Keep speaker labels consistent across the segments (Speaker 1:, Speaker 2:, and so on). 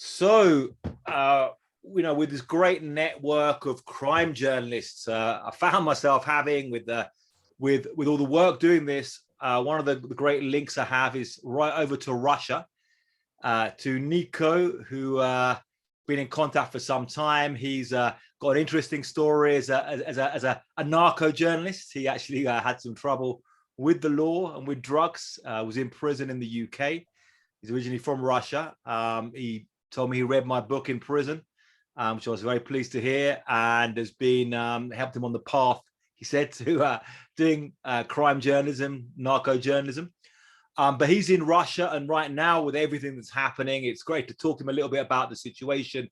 Speaker 1: So, with this great network of crime journalists, I found myself having with all the work doing this. One of the great links I have is right over to Russia, to Nico, who been in contact for some time. He's got an interesting story as a narco journalist. He actually had some trouble with the law and with drugs. Was in prison in the UK. He's originally from Russia. He told me he read my book in prison, which I was very pleased to hear, and has been helped him on the path, he said, to doing crime journalism, narco journalism. But he's in Russia, and right now, with everything that's happening, it's great to talk to him a little bit about the situation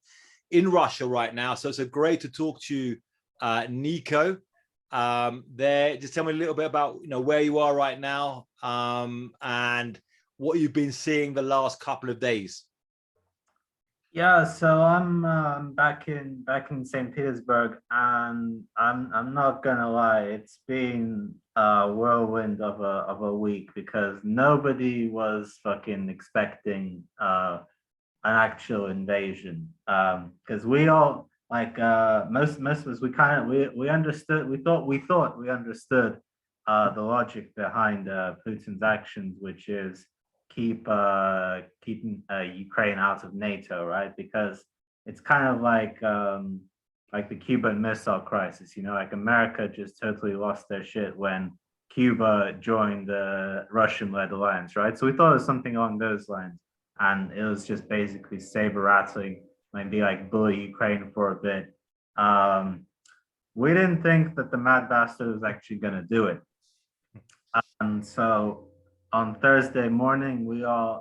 Speaker 1: in Russia right now. So it's great to talk to Nico. Just tell me a little bit about where you are right now, and what you've been seeing the last couple of days.
Speaker 2: Yeah, so I'm back in St. Petersburg, and I'm not gonna lie, it's been a whirlwind of a week because nobody was fucking expecting an actual invasion. Because we all most of us we understood, we thought we understood the logic behind Putin's actions, which is keeping Ukraine out of NATO, right? Because it's kind of like the Cuban Missile Crisis, like America just totally lost their shit when Cuba joined the Russian-led alliance, right? So we thought it was something along those lines, and it was just basically saber rattling, maybe like bully Ukraine for a bit. We didn't think that the mad bastard was actually going to do it, and so on Thursday morning, we all,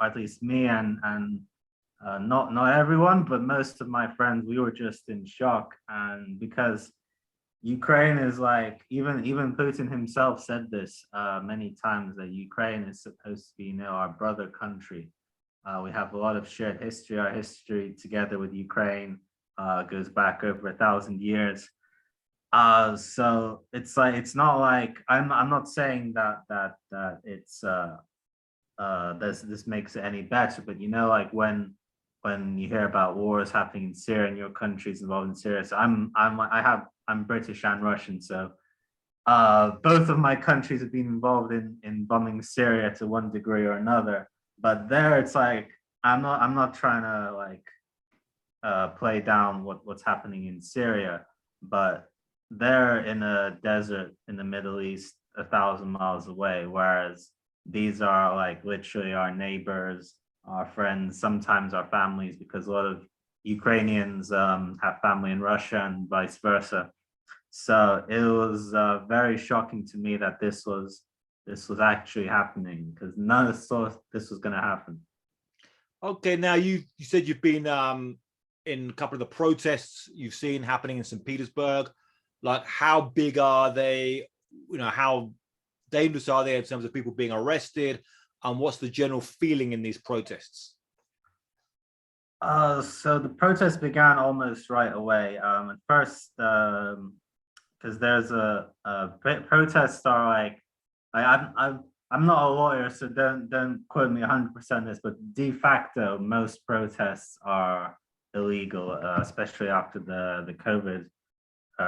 Speaker 2: at least me and not everyone, but most of my friends, we were just in shock. And because Ukraine is like, even Putin himself said this many times, that Ukraine is supposed to be, our brother country. We have a lot of shared history. Our history together with Ukraine goes back over 1,000 years. So it's like, it's not like I'm not saying that it's this makes it any better, but like when you hear about wars happening in Syria and your country's involved in Syria, so I'm British and Russian, so both of my countries have been involved in bombing Syria to one degree or another. But there, it's like I'm not trying to play down what's happening in Syria, but they're in a desert in the Middle East 1,000 miles away, whereas these are like literally our neighbors, our friends, sometimes our families, because a lot of Ukrainians have family in Russia and vice versa. So it was very shocking to me that this was actually happening, because none of us thought this was going to happen.
Speaker 1: Okay, now you said you've been in a couple of the protests you've seen happening in St. Petersburg. Like, how big are they? How dangerous are they in terms of people being arrested? And what's the general feeling in these protests?
Speaker 2: So the protests began almost right away. At first, because there's protests are like I'm not a lawyer, so don't quote me 100% this, but de facto most protests are illegal, especially after the COVID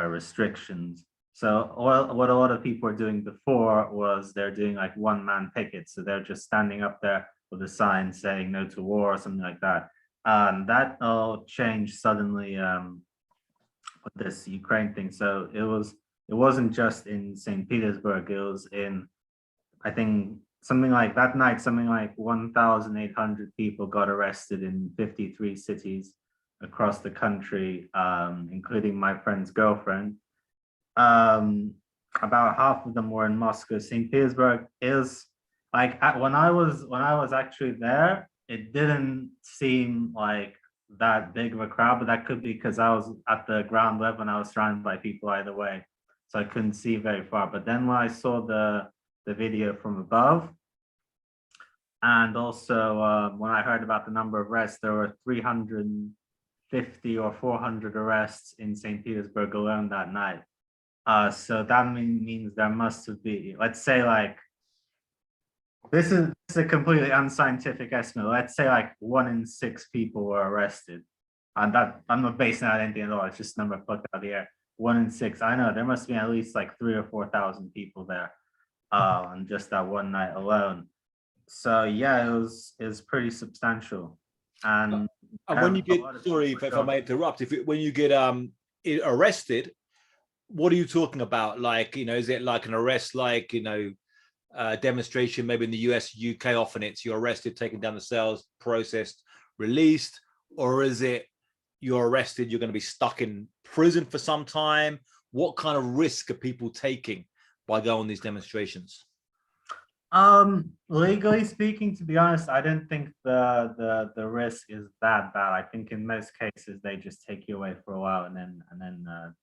Speaker 2: restrictions. So what a lot of people were doing before was they're doing like one-man pickets. So they're just standing up there with a sign saying no to war or something like that. That all changed suddenly with this Ukraine thing. So it wasn't just in St. Petersburg. It was in, I think, something like that night, something like 1,800 people got arrested in 53 cities across the country, including my friend's girlfriend. About half of them were in Moscow. St. Petersburg is like, when I was actually there, it didn't seem like that big of a crowd, but that could be because I was at the ground level and I was surrounded by people either way, so I couldn't see very far. But then when I saw the video from above, and also when I heard about the number of arrests, there were 350 or 400 arrests in St. Petersburg alone that night. So that means there must have been, let's say, like this is a completely unscientific estimate. Let's say like 1 in 6 people were arrested. And that I'm not basing on anything at all. It's just a number plucked out of the air. 1 in 6. I know there must be at least like 3,000 or 4,000 people there on just that one night alone. So yeah, it was pretty substantial. And
Speaker 1: when you get, sorry if I may interrupt, when you get arrested, what are you talking about? Like, is it like an arrest, like, demonstration, maybe in the US, UK, often it's you're arrested, taken down the cells, processed, released, or is it you're arrested, you're going to be stuck in prison for some time? What kind of risk are people taking by going on these demonstrations?
Speaker 2: Legally speaking, to be honest, I don't think the risk is that bad. I think in most cases they just take you away for a while and then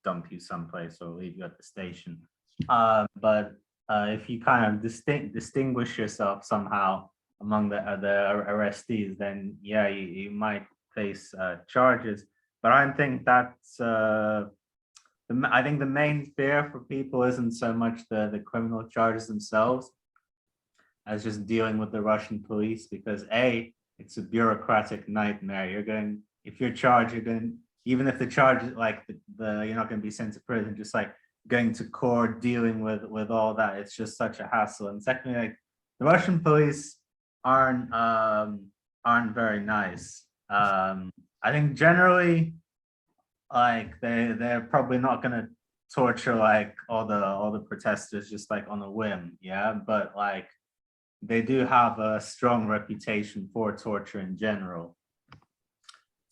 Speaker 2: dump you someplace or leave you at the station. But if you kind of distinguish yourself somehow among the arrestees, then yeah, you might face charges. But I don't think that's. I think the main fear for people isn't so much the criminal charges themselves as just dealing with the Russian police, because it's a bureaucratic nightmare. If you're charged, even if the charge is like you're not going to be sent to prison, just like going to court, dealing with all that, it's just such a hassle. And secondly, like the Russian police aren't very nice. I think generally, like they're probably not going to torture like all the protesters just like on a whim, yeah. But like they do have a strong reputation for torture in general.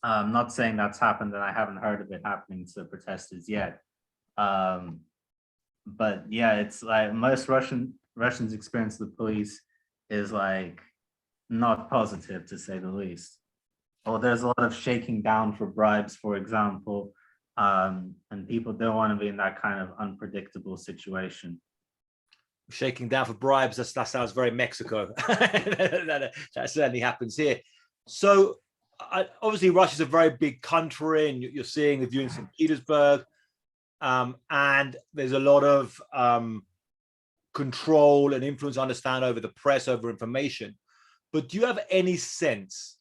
Speaker 2: I'm not saying that's happened, and I haven't heard of it happening to protesters yet. But yeah, it's like most Russians' experience with the police is like not positive, to say the least. Or there's a lot of shaking down for bribes, for example, and people don't want to be in that kind of unpredictable situation.
Speaker 1: Shaking down for bribes, that sounds very Mexico. that certainly happens here. So obviously Russia's a very big country, and you're seeing the view in St. Petersburg, and there's a lot of control and influence, I understand, over the press, over information. But do you have any sense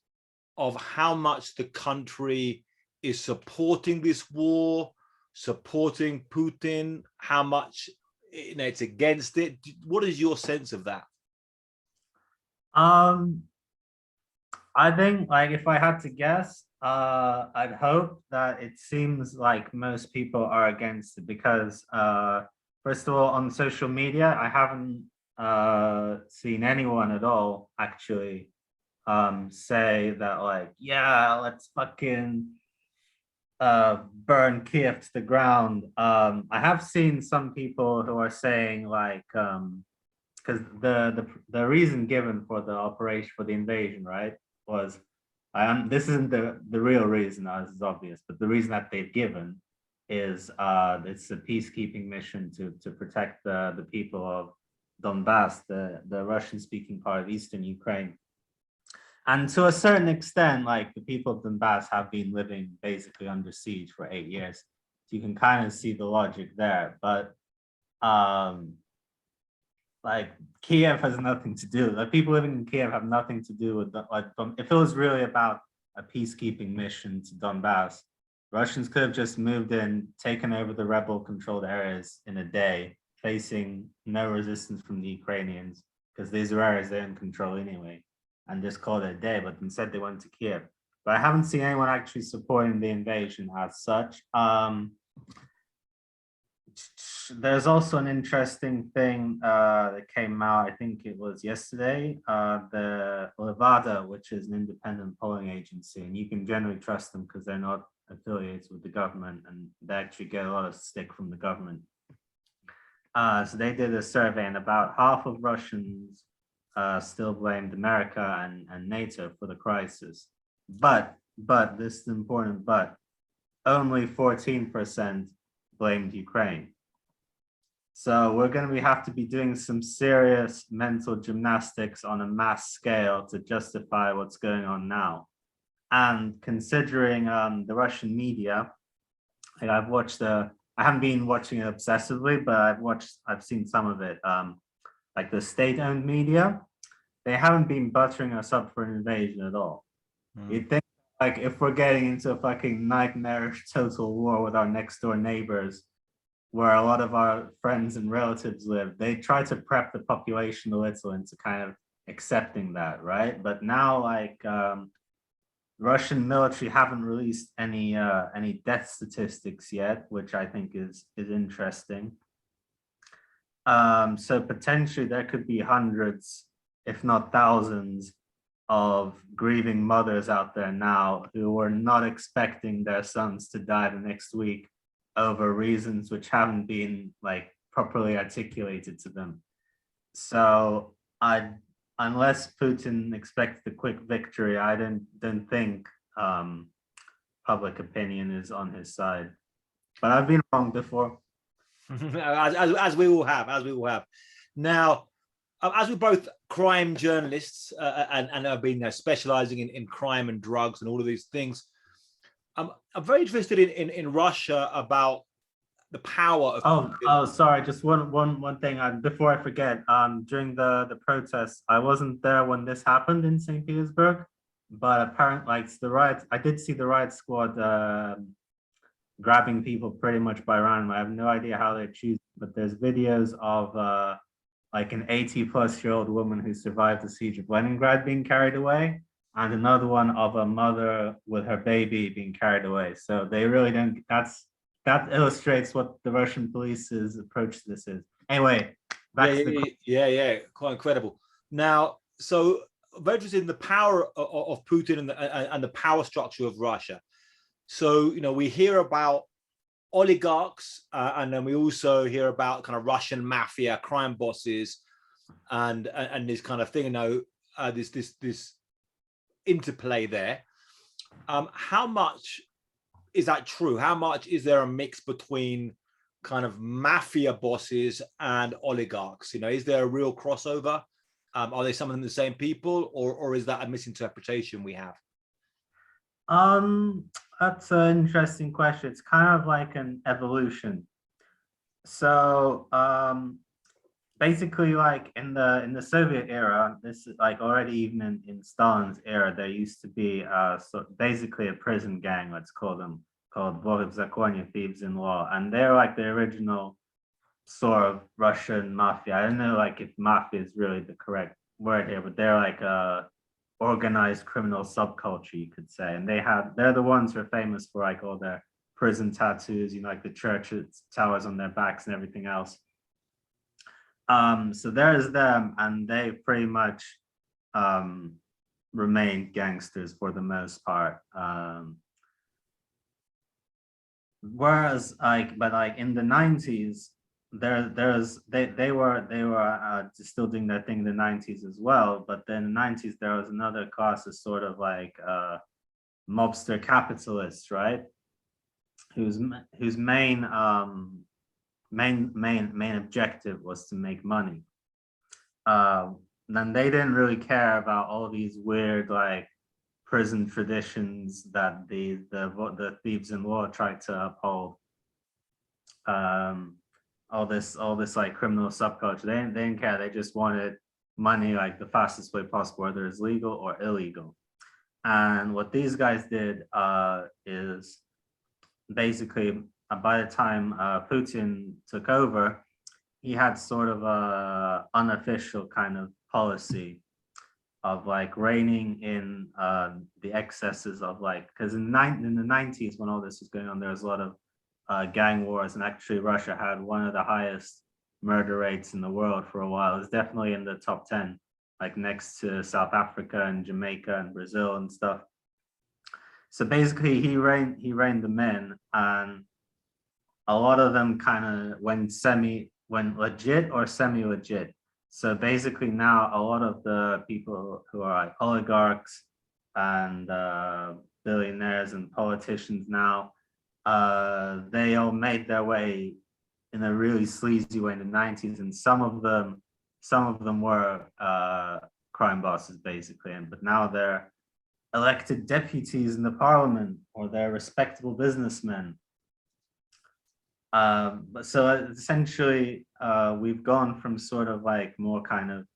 Speaker 1: of how much the country is supporting this war, supporting Putin, how much it's against it? What is your sense of that?
Speaker 2: I think, like, if I had to guess, I'd hope that it seems like most people are against it because, first of all, on social media, I haven't seen anyone at all actually say that, like, yeah, let's fucking burn Kiev to the ground. I have seen some people who are saying, like, because the reason given for the operation, for the invasion, right, was this isn't the real reason, as is obvious, but the reason that they've given is it's a peacekeeping mission to protect the people of Donbass, the Russian-speaking part of eastern Ukraine. And to a certain extent, like, the people of Donbass have been living basically under siege for 8 years. So you can kind of see the logic there. But like, Kiev has nothing to do. The people living in Kiev have nothing to do with if it was really about a peacekeeping mission to Donbass, Russians could have just moved in, taken over the rebel-controlled areas in a day, facing no resistance from the Ukrainians, because these are areas they don't control anyway, and just called it a day. But instead they went to Kiev. But I haven't seen anyone actually supporting the invasion as such. There's also an interesting thing that came out, I think it was yesterday, the Levada, which is an independent polling agency, and you can generally trust them because they're not affiliated with the government, and they actually get a lot of stick from the government. So they did a survey, and about half of Russians still blamed America and NATO for the crisis. But this is important, but only 14% blamed Ukraine. So we're going to have to be doing some serious mental gymnastics on a mass scale to justify what's going on now. And considering the Russian media, like, I haven't been watching it obsessively, but I've seen some of it, like the state-owned media. they haven't been buttering us up for an invasion at all. You think like if we're getting into a fucking nightmarish total war with our next door neighbors, where a lot of our friends and relatives live, they try to prep the population a little into kind of accepting that, right? But now, like, Russian military haven't released any death statistics yet, which I think is interesting. So potentially there could be hundreds, if not thousands, of grieving mothers out there now who were not expecting their sons to die the next week over reasons which haven't been like properly articulated to them. So unless Putin expects the quick victory, I don't think public opinion is on his side. But I've been wrong before.
Speaker 1: as we all have. Now, as we're both crime journalists and have been specializing in crime and drugs and all of these things, I'm very interested in Russia about the power of.
Speaker 2: Sorry, just one thing before I forget. During the protests, I wasn't there when this happened in St. Petersburg, but apparently, like the riots, I did see the riot squad grabbing people pretty much by random. I have no idea how they choose, but there's videos of like an 80-plus-year-old woman who survived the siege of Leningrad being carried away, and another one of a mother with her baby being carried away. So they really don't. That illustrates what the Russian police's approach to this is. Anyway,
Speaker 1: yeah, quite incredible. Now, so very interested in the power of Putin and the power structure of Russia. So, we hear about oligarchs, and then we also hear about kind of Russian mafia, crime bosses, and this kind of thing. This interplay there. How much is that true? How much is there a mix between kind of mafia bosses and oligarchs? Is there a real crossover? Are they some of them the same people, or is that a misinterpretation we have?
Speaker 2: That's an interesting question. It's kind of like an evolution. So basically, like in the Soviet era, this is like already even in Stalin's era, there used to be basically a prison gang, let's call them, called Vori v Zakonie, thieves in law, and they're like the original sort of Russian mafia. I don't know like if mafia is really the correct word here, but they're like a organized criminal subculture, you could say, and they're the ones who are famous for like all their prison tattoos, like the church towers on their backs and everything else. So there's them, and they pretty much remained gangsters for the most part. Whereas but in the 90s, they were still doing their thing in the 90s as well, but then in the 90s there was another class of sort of like mobster capitalists, right, whose main objective was to make money. Then they didn't really care about all these weird like prison traditions that the thieves in law tried to uphold. All this like criminal subculture. They didn't care. They just wanted money like the fastest way possible, whether it's legal or illegal. And what these guys did is basically by the time Putin took over, he had sort of a unofficial kind of policy of like reining in the excesses of like, because in the 90s when all this was going on, there was a lot of gang wars, and actually Russia had one of the highest murder rates in the world for a while. It's definitely in the top 10, like next to South Africa and Jamaica and Brazil and stuff. So basically he reined them in, and a lot of them kind of went legit or semi-legit. So basically now a lot of the people who are like oligarchs and billionaires and politicians now, they all made their way in a really sleazy way in the 90s, and some of them were crime bosses basically, but now they're elected deputies in the parliament, or they're respectable businessmen. But so essentially we've gone from sort of like more kind of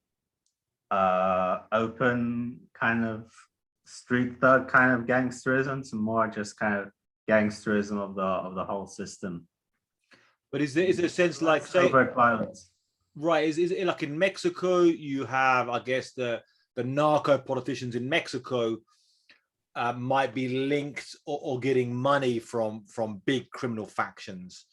Speaker 2: open kind of street thug kind of gangsterism to more just kind of gangsterism of the whole system.
Speaker 1: But is there a sense like, say,
Speaker 2: overt violence?
Speaker 1: Right, is it like in Mexico? You have, I guess, the narco politicians in Mexico might be linked or getting money from big criminal factions.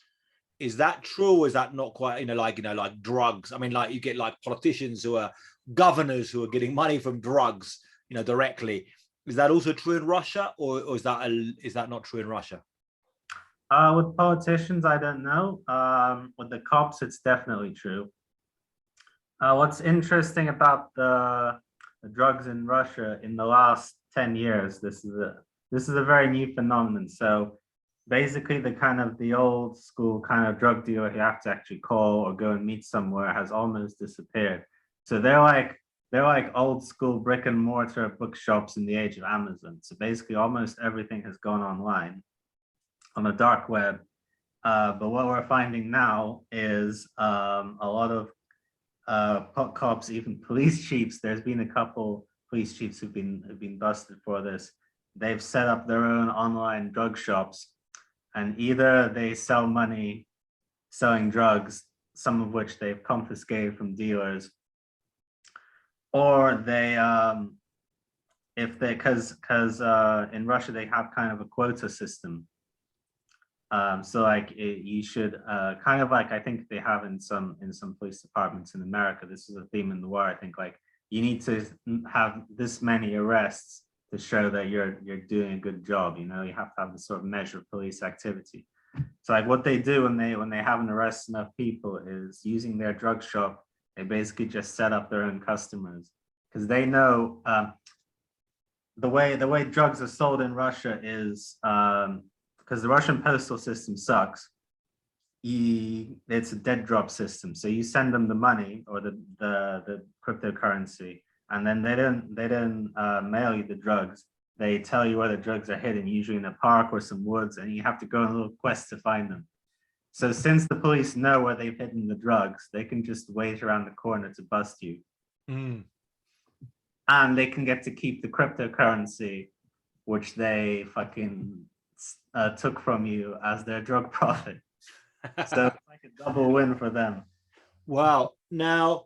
Speaker 1: Is that true, or is that not quite? Like drugs. I mean, like you get like politicians who are governors who are getting money from drugs, directly. Is that also true in Russia, or is that not true in Russia?
Speaker 2: With politicians, I don't know. With the cops, it's definitely true. What's interesting about the drugs in Russia in the last 10 years, this is a very new phenomenon. So basically the old school kind of drug dealer you have to actually call or go and meet somewhere has almost disappeared. So they're like old school brick and mortar bookshops in the age of Amazon. So basically almost everything has gone online on the dark web. But what we're finding now is a lot of cops, even police chiefs. There's been a couple police chiefs who've been busted for this. They've set up their own online drug shops, and either they sell money selling drugs, some of which they've confiscated from dealers, or they because in Russia they have kind of a quota system. So like you should kind of like I think they have in some police departments in America. This is a theme in the war. I think like you need to have this many arrests to show that you're doing a good job. You have to have this sort of measure of police activity. So like what they do when they haven't arrested enough people is using their drug shop. They basically just set up their own customers because they know the way drugs are sold in Russia is. Because the Russian postal system sucks, it's a dead drop system. So you send them the money or the cryptocurrency, and then they don't mail you the drugs. They tell you where the drugs are hidden, usually in a park or some woods, and you have to go on a little quest to find them. So since the police know where they've hidden the drugs, they can just wait around the corner to bust you.
Speaker 1: Mm.
Speaker 2: And they can get to keep the cryptocurrency, which they fucking took from you as their drug profit. So it's like a double win for them.
Speaker 1: Wow. Now,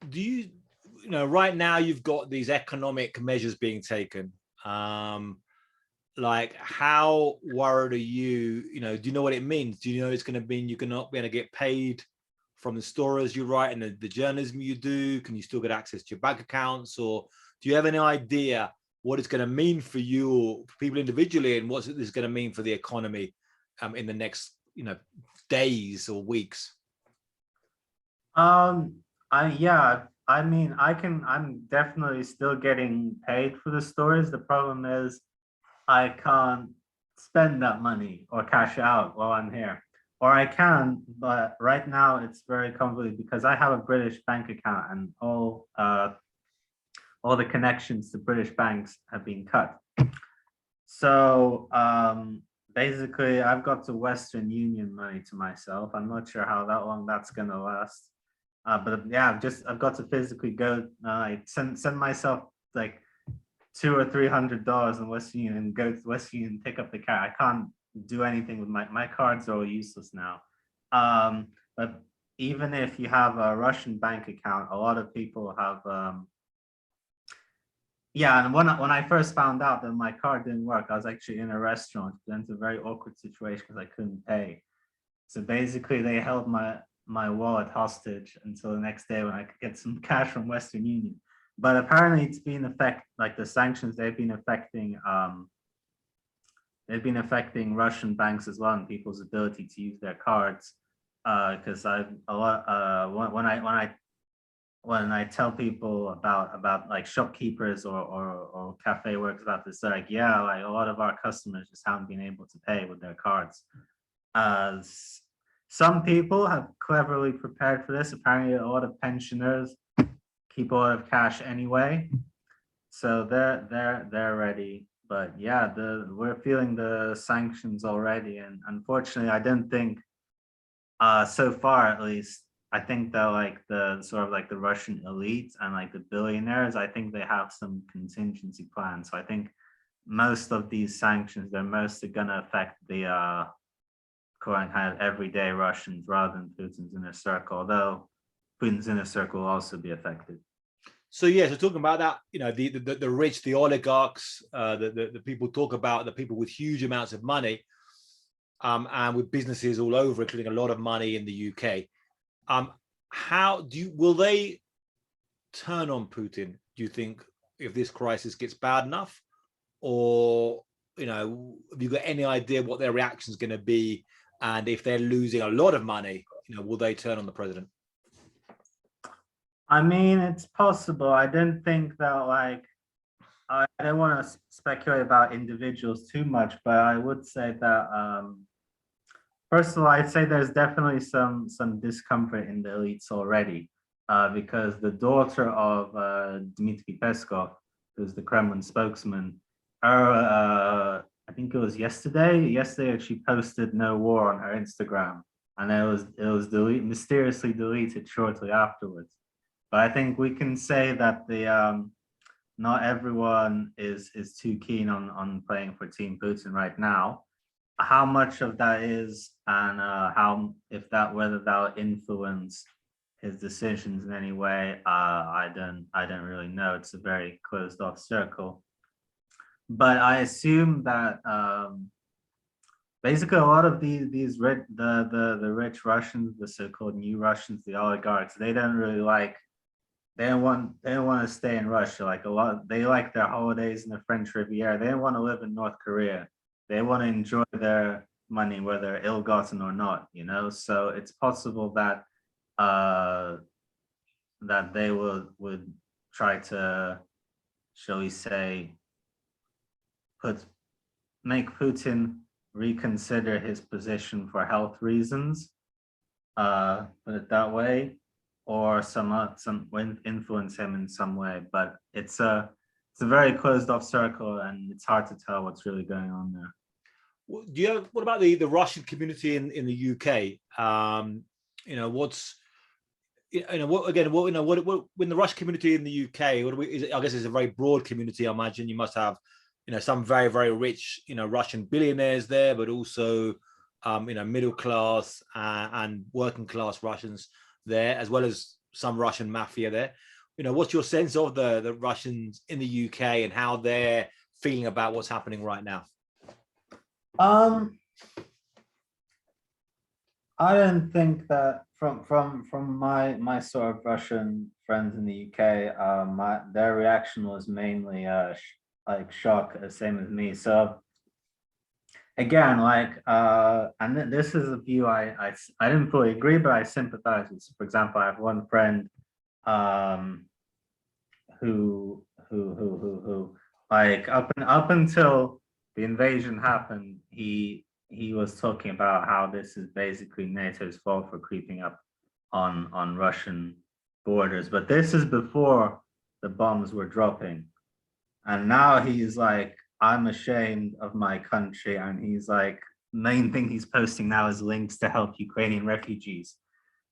Speaker 1: do you right now you've got these economic measures being taken. Like how worried are you? Do you know what it means? Do you know it's going to mean you're not going to get paid from the stories you write and the journalism you do? Can you still get access to your bank accounts, or do you have any idea what it's going to mean for you or for people individually, and what this is going to mean for the economy in the next days or weeks?
Speaker 2: I'm definitely still getting paid for the stories. The problem is I can't spend that money or cash out while I'm here. Or I can, but right now it's very convoluted because I have a British bank account and all the connections to British banks have been cut. So basically I've got the Western Union money to myself. I'm not sure how long that's gonna last. But yeah, I've got to physically go send myself like $200 or $300 in Western Union and go to Western Union and pick up the car. I can't do anything with my cards are all useless now. But even if you have a Russian bank account, a lot of people have and when I first found out that my card didn't work, I was actually in a restaurant. Then it's a very awkward situation because I couldn't pay. So basically they held my wallet hostage until the next day when I could get some cash from Western Union. But apparently it's been like the sanctions, they've been affecting Russian banks as well and people's ability to use their cards. Because when I tell people about like shopkeepers or cafe workers about this, they're like, yeah, like a lot of our customers just haven't been able to pay with their cards. Some people have cleverly prepared for this. Apparently a lot of pensioners keep a lot of cash anyway, so they're ready. But yeah, we're feeling the sanctions already, and unfortunately I don't think so far at least I think that like the sort of like the Russian elite and like the billionaires, I think they have some contingency plans. So I think most of these sanctions, they're mostly going to affect the kind of everyday Russians rather than Putin's inner circle, although Putin's inner circle will also be affected.
Speaker 1: So yeah, so talking about that, you know, the rich, the oligarchs, the people talk about the people with huge amounts of money, and with businesses all over, including a lot of money in the UK. How will they turn on Putin? Do you think if this crisis gets bad enough, or you know, have you got any idea what their reaction is going to be? And if they're losing a lot of money, you know, will they turn on the president?
Speaker 2: I mean, it's possible. I didn't think that like I don't want to speculate about individuals too much, but I would say that first of all, I'd say there's definitely some discomfort in the elites already, because the daughter of Dmitry Peskov, who's the Kremlin spokesman, I think it was yesterday. Yesterday, she posted "No war" on her Instagram, and it was mysteriously deleted shortly afterwards. But I think we can say that the not everyone is too keen on playing for Team Putin right now. How much of that is, and how if that whether that will influence his decisions in any way, I don't really know. It's a very closed off circle. But I assume that basically a lot of these rich the rich Russians, the so-called new Russians, the oligarchs, they don't really like they don't want to stay in Russia. Like a lot, they like their holidays in the French Riviera. They don't want to live in North Korea. They want to enjoy their money, whether ill-gotten or not. You know, so it's possible that that they would try to, shall we say, make Putin reconsider his position for health reasons. Put it that way, or some influence him in some way. But it's a very closed off circle, and it's hard to tell what's really going on there.
Speaker 1: Do you have, what about the Russian community in the UK? You know, what's you know what again? What you know? What when the Russian community in the UK? What is it, I guess it's a very broad community. I imagine you must have, you know, some very rich, you know, Russian billionaires there, but also, you know, middle class and working class Russians there, as well as some Russian mafia there. You know, what's your sense of the Russians in the UK and how they're feeling about what's happening right now?
Speaker 2: I don't think that from my sort of Russian friends in the UK, their reaction was mainly like shock, same as me. So again, like and this is a view I didn't fully agree, but I sympathize with. So for example, I have one friend who like up until the invasion happened, he was talking about how this is basically NATO's fault for creeping up on Russian borders. But this is before the bombs were dropping. And now he's like, I'm ashamed of my country. And he's like, main thing he's posting now is links to help Ukrainian refugees.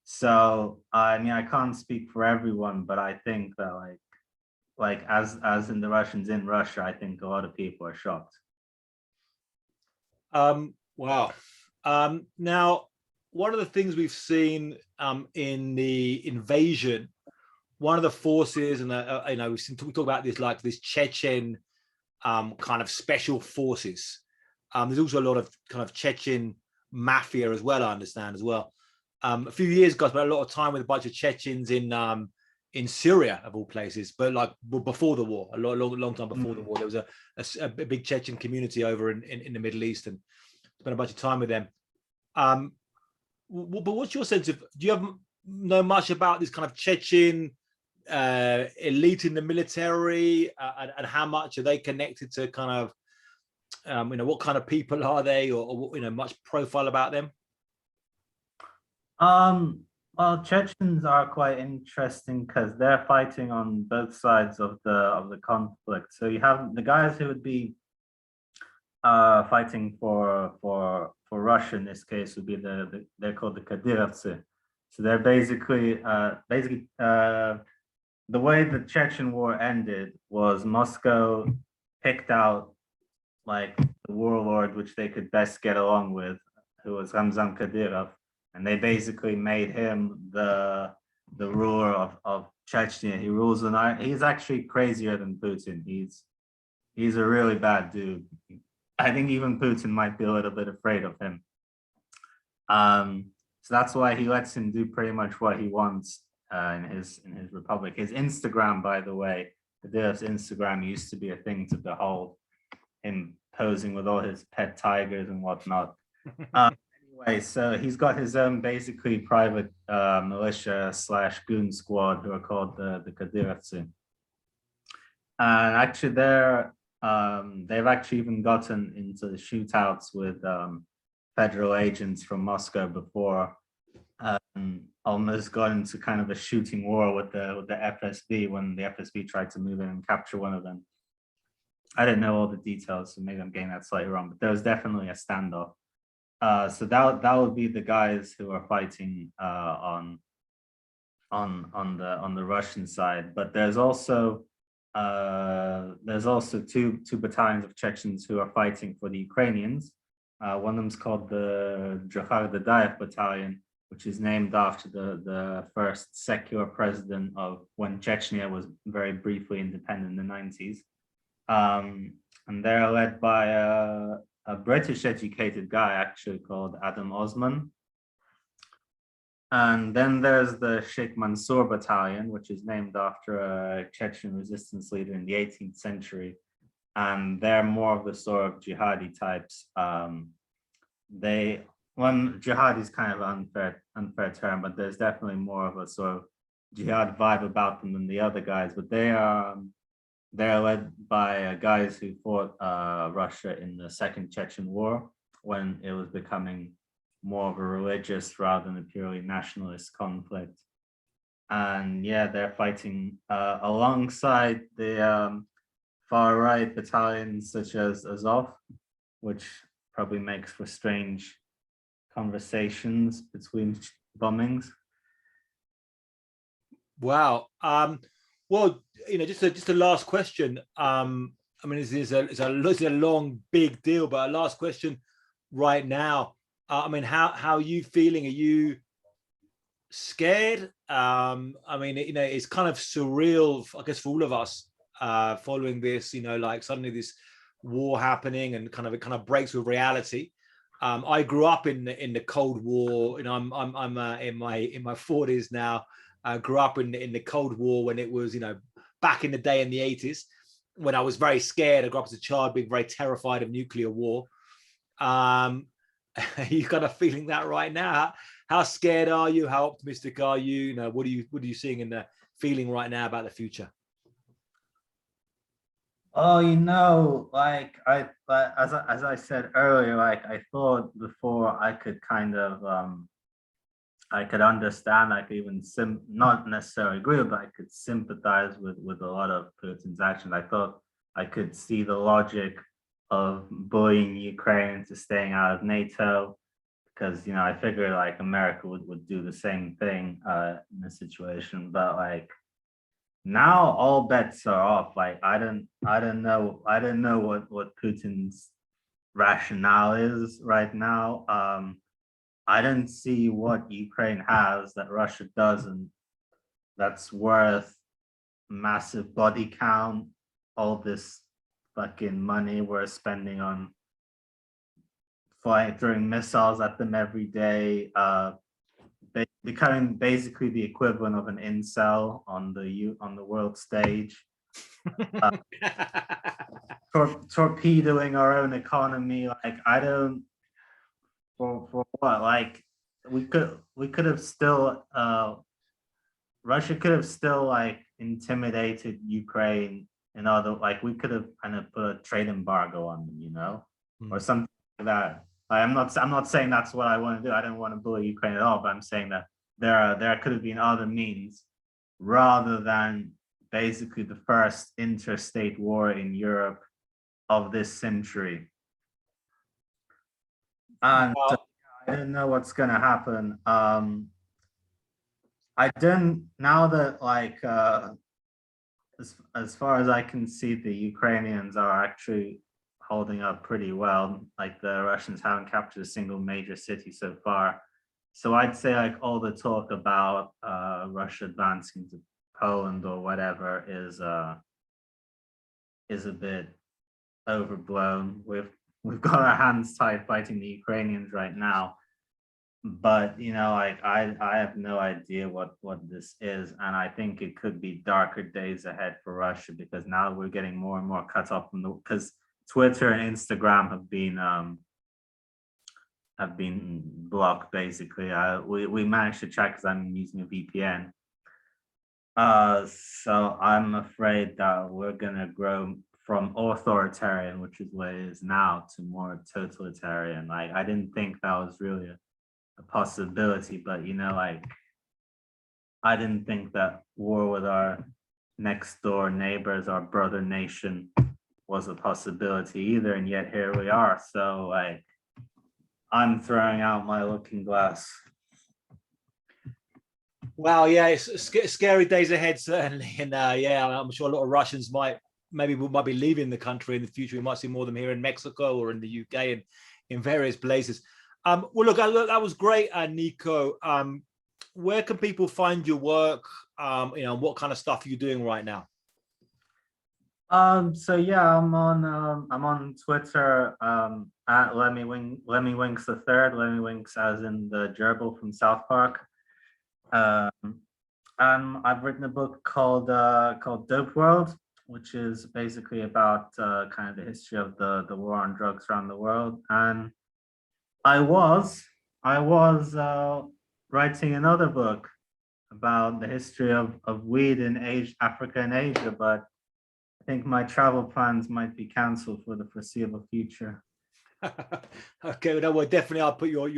Speaker 2: So I mean, I can't speak for everyone, but I think that like as in the Russians in Russia, I think a lot of people are shocked.
Speaker 1: Wow. Now, one of the things we've seen in the invasion, one of the forces, and you know, we talk about this like this Chechen kind of special forces. There's also a lot of kind of Chechen mafia as well, I understand as well. A few years ago, I spent a lot of time with a bunch of Chechens in Syria, of all places, but like before the war, a long time before the war, there was a big Chechen community over in the Middle East, and spent a bunch of time with them. But what's your sense of? Do you know much about this kind of Chechen elite in the military, and how much are they connected to kind of, you know, what kind of people are they, or you know, much profile about them?
Speaker 2: Well, Chechens are quite interesting because they're fighting on both sides of the conflict. So you have the guys who would be fighting for Russia in this case would be they're called the Kadyrovцы, So they're basically the way the Chechen war ended was Moscow picked out like the warlord which they could best get along with, who was Ramzan Kadyrov, and they basically made him the ruler of Chechnya. He rules the night. He's actually crazier than Putin. He's a really bad dude. I think even Putin might be a little bit afraid of him. So that's why he lets him do pretty much what he wants in his republic. His Instagram, by the way, Kadyrov's Instagram used to be a thing to behold. Him posing with all his pet tigers and whatnot. Anyway, so he's got his own basically private militia / goon squad who are called the Kadyrovцы. And actually, they've actually even gotten into the shootouts with federal agents from Moscow before, almost got into kind of a shooting war with the FSB when the FSB tried to move in and capture one of them. I don't know all the details, so maybe I'm getting that slightly wrong, but there was definitely a standoff. So that would be the guys who are fighting on the Russian side. But there's also two battalions of Chechens who are fighting for the Ukrainians. One of them's called the Johar Dadayev Battalion, which is named after the first secular president of when Chechnya was very briefly independent in the 90s. And they're led by a British educated guy actually called Adam Osman. And then there's the Sheikh Mansour Battalion, which is named after a Chechen resistance leader in the 18th century. And they're more of the sort of jihadi types. Jihad is kind of an unfair term, but there's definitely more of a sort of jihad vibe about them than the other guys. But they're led by guys who fought Russia in the Second Chechen War when it was becoming more of a religious rather than a purely nationalist conflict. And yeah, they're fighting alongside the far right battalions such as Azov, which probably makes for strange conversations between bombings.
Speaker 1: Wow. Well, just a last question. I mean, it's a long, big deal, but a last question right now. I mean, how are you feeling? Are you scared? I mean, it's kind of surreal, I guess, for all of us following this. Like suddenly this war happening, and it kind of breaks with reality. I grew up in the Cold War. I'm in my 40s now. I grew up in the Cold War when it was, back in the day in the 80s, when I was very scared. I grew up as a child being very terrified of nuclear war. You kind of feeling that right now? How scared are you? How optimistic are you? What are you seeing in the feeling right now about the future?
Speaker 2: Oh, like as I said earlier, like I thought before I could kind of I could understand, I could even not necessarily agree, but I could sympathize with a lot of Putin's actions. I thought I could see the logic of bullying Ukraine into staying out of NATO, because I figured like America would do the same thing in this situation. But like now all bets are off. Like I don't know what Putin's rationale is right now. I don't see what Ukraine has that Russia doesn't, that's worth massive body count, all this fucking money we're spending on throwing missiles at them every day, becoming basically the equivalent of an incel on the world stage, torpedoing our own economy. Like I don't, for what? Like we could have still Russia could have still like intimidated Ukraine and other, like we could have kind of put a trade embargo on them, or something like that. I'm not saying that's what I want to do. I don't want to bully Ukraine at all, but I'm saying that there could have been other means rather than basically the first interstate war in Europe of this century. And I don't know what's going to happen. I don't, now that like as far as I can see, the Ukrainians are actually holding up pretty well. Like the Russians haven't captured a single major city so far. So I'd say like all the talk about Russia advancing to Poland or whatever is a bit overblown. We've got our hands tied fighting the Ukrainians right now. But you know, like I have no idea what this is, and I think it could be darker days ahead for Russia, because now we're getting more and more cut off from the, because Twitter and Instagram have been blocked basically. We managed to check because I'm using a VPN. So I'm afraid that we're gonna grow from authoritarian, which is what it is now, to more totalitarian. Like I didn't think that was really a possibility, but you know, like I didn't think that war with our next door neighbors, our brother nation, was a possibility either, and yet here we are. So like I'm throwing out my looking glass.
Speaker 1: Well, yeah, it's scary days ahead, certainly. And yeah, I'm sure a lot of Russians might be leaving the country in the future. We might see more of them here in Mexico or in the UK and in various places. Well, look, that was great, Nico. Where can people find your work? You know, what kind of stuff are you doing right now?
Speaker 2: So yeah, I'm on Twitter at Lemmy Winks the third, Lemmy Winks as in the gerbil from South Park. I've written a book called Dope World, which is basically about kind of the history of the war on drugs around the world. And I was writing another book about the history of weed in Africa and Asia, but I think my travel plans might be cancelled for the foreseeable future.
Speaker 1: Okay, no, well, definitely, I'll put your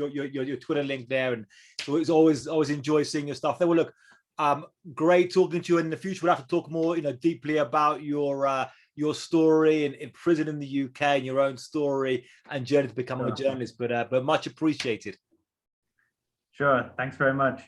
Speaker 1: Twitter link there, and so it's always enjoy seeing your stuff there. Well, look, great talking to you. In the future, we'll have to talk more, you know, deeply about your story in prison in the UK and your own story and journey to becoming a journalist. But much appreciated.
Speaker 2: Sure. Thanks very much.